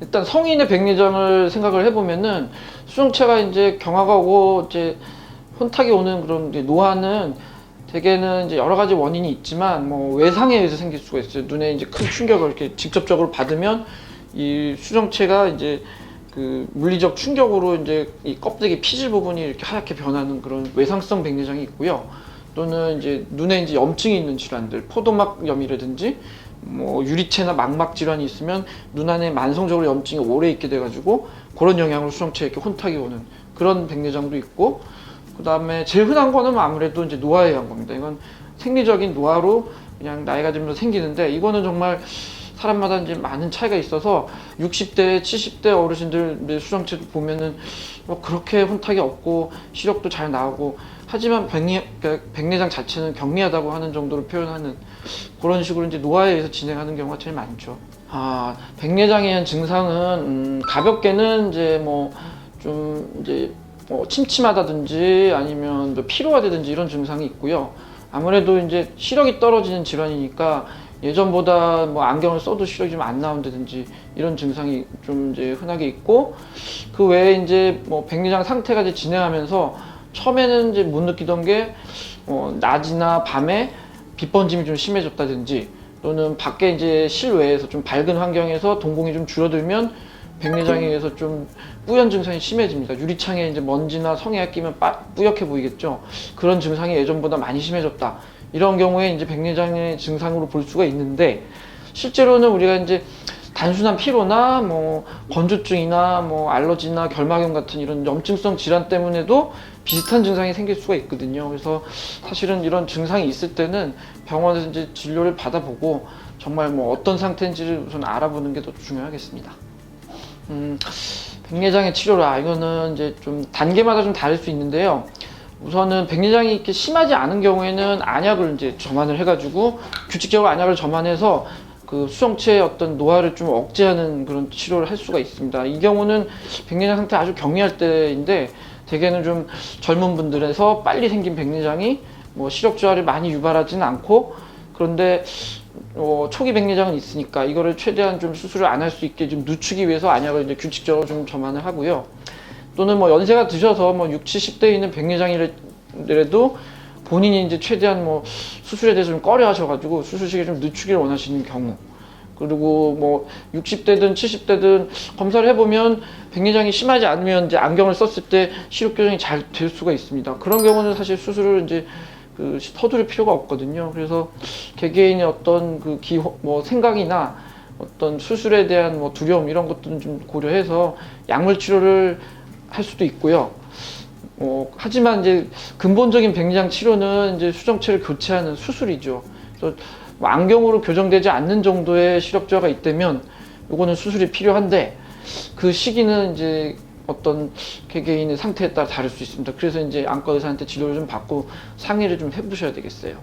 일단 성인의 백내장을 생각을 해보면은 수정체가 이제 경화가 오고 이제 혼탁이 오는 그런 이제 노화는 대개는 이제 여러 가지 원인이 있지만 뭐 외상에 의해서 생길 수가 있어요. 눈에 이제 큰 충격을 이렇게 직접적으로 받으면 이 수정체가 이제 그 물리적 충격으로 이제 이 껍데기 피질 부분이 이렇게 하얗게 변하는 그런 외상성 백내장이 있고요. 또는 이제 눈에 이제 염증이 있는 질환들, 포도막염이라든지 뭐 유리체나 망막 질환이 있으면 눈 안에 만성적으로 염증이 오래 있게 돼가지고 그런 영향으로 수정체에 이렇게 혼탁이 오는 그런 백내장도 있고, 그 다음에 제일 흔한 거는 아무래도 이제 노화에 의한 겁니다. 이건 생리적인 노화로 그냥 나이가 들면서 생기는데, 이거는 정말 사람마다 이제 많은 차이가 있어서 60대, 70대 어르신들 수정체 보면은 뭐 그렇게 혼탁이 없고 시력도 잘 나오고, 하지만 그러니까 백내장 자체는 경미하다고 하는 정도로 표현하는 그런 식으로 이제 노화에 의해서 진행하는 경우가 제일 많죠. 백내장에 의한 증상은 가볍게는 이제 뭐 좀 이제 침침하다든지 아니면 뭐 피로하다든지 이런 증상이 있고요. 아무래도 이제 시력이 떨어지는 질환이니까 예전보다 뭐 안경을 써도 시력이 좀 안 나온다든지 이런 증상이 좀 이제 흔하게 있고, 그 외에 이제 뭐 백내장 상태가 이제 진행하면서 처음에는 이제 못 느끼던 게 낮이나 밤에 빛 번짐이 좀 심해졌다든지, 또는 밖에 이제 실외에서 좀 밝은 환경에서 동공이 좀 줄어들면 백내장에 의해서 좀 뿌연 증상이 심해집니다. 유리창에 이제 먼지나 성에가 끼면 뿌옇게 보이겠죠. 그런 증상이 예전보다 많이 심해졌다. 이런 경우에 이제 백내장의 증상으로 볼 수가 있는데, 실제로는 우리가 이제 단순한 피로나 뭐 건조증이나 뭐 알러지나 결막염 같은 이런 염증성 질환 때문에도 비슷한 증상이 생길 수가 있거든요. 그래서 사실은 이런 증상이 있을 때는 병원에서 이제 진료를 받아보고 정말 뭐 어떤 상태인지를 우선 알아보는 게 더 중요하겠습니다. 백내장의 치료라, 이거는 이제 좀 단계마다 좀 다를 수 있는데요. 우선은 백내장이 이렇게 심하지 않은 경우에는 안약을 이제 점안을 해가지고 규칙적으로 안약을 점안해서 그 수정체의 어떤 노화를 좀 억제하는 그런 치료를 할 수가 있습니다. 이 경우는 백내장 상태 아주 경미할 때인데, 대개는 좀 젊은 분들에서 빨리 생긴 백내장이 뭐 시력 저하를 많이 유발하지는 않고, 그런데 초기 백내장은 있으니까 이거를 최대한 좀 수술을 안 할 수 있게 좀 늦추기 위해서 안약을 이제 규칙적으로 좀 점안을 하고요. 또는 뭐 연세가 드셔서 뭐 60, 70대에 있는 백내장이라도 본인이 이제 최대한 뭐 수술에 대해서 좀 꺼려 하셔가지고 수술 시기를 좀 늦추기를 원하시는 경우, 그리고 뭐 60대든 70대든 검사를 해보면 백내장이 심하지 않으면 이제 안경을 썼을 때 시력 교정이 잘 될 수가 있습니다. 그런 경우는 사실 수술을 이제 서두를 필요가 없거든요. 그래서 개개인의 어떤 뭐 생각이나 어떤 수술에 대한 뭐 두려움 이런 것들은 좀 고려해서 약물 치료를 할 수도 있고요. 하지만 이제 근본적인 백내장 치료는 이제 수정체를 교체하는 수술이죠. 그래서 뭐 안경으로 교정되지 않는 정도의 시력 저하가 있다면 이거는 수술이 필요한데, 그 시기는 이제 어떤 개개인의 상태에 따라 다를 수 있습니다. 그래서 이제 안과 의사한테 진료를 좀 받고 상의를 좀 해보셔야 되겠어요.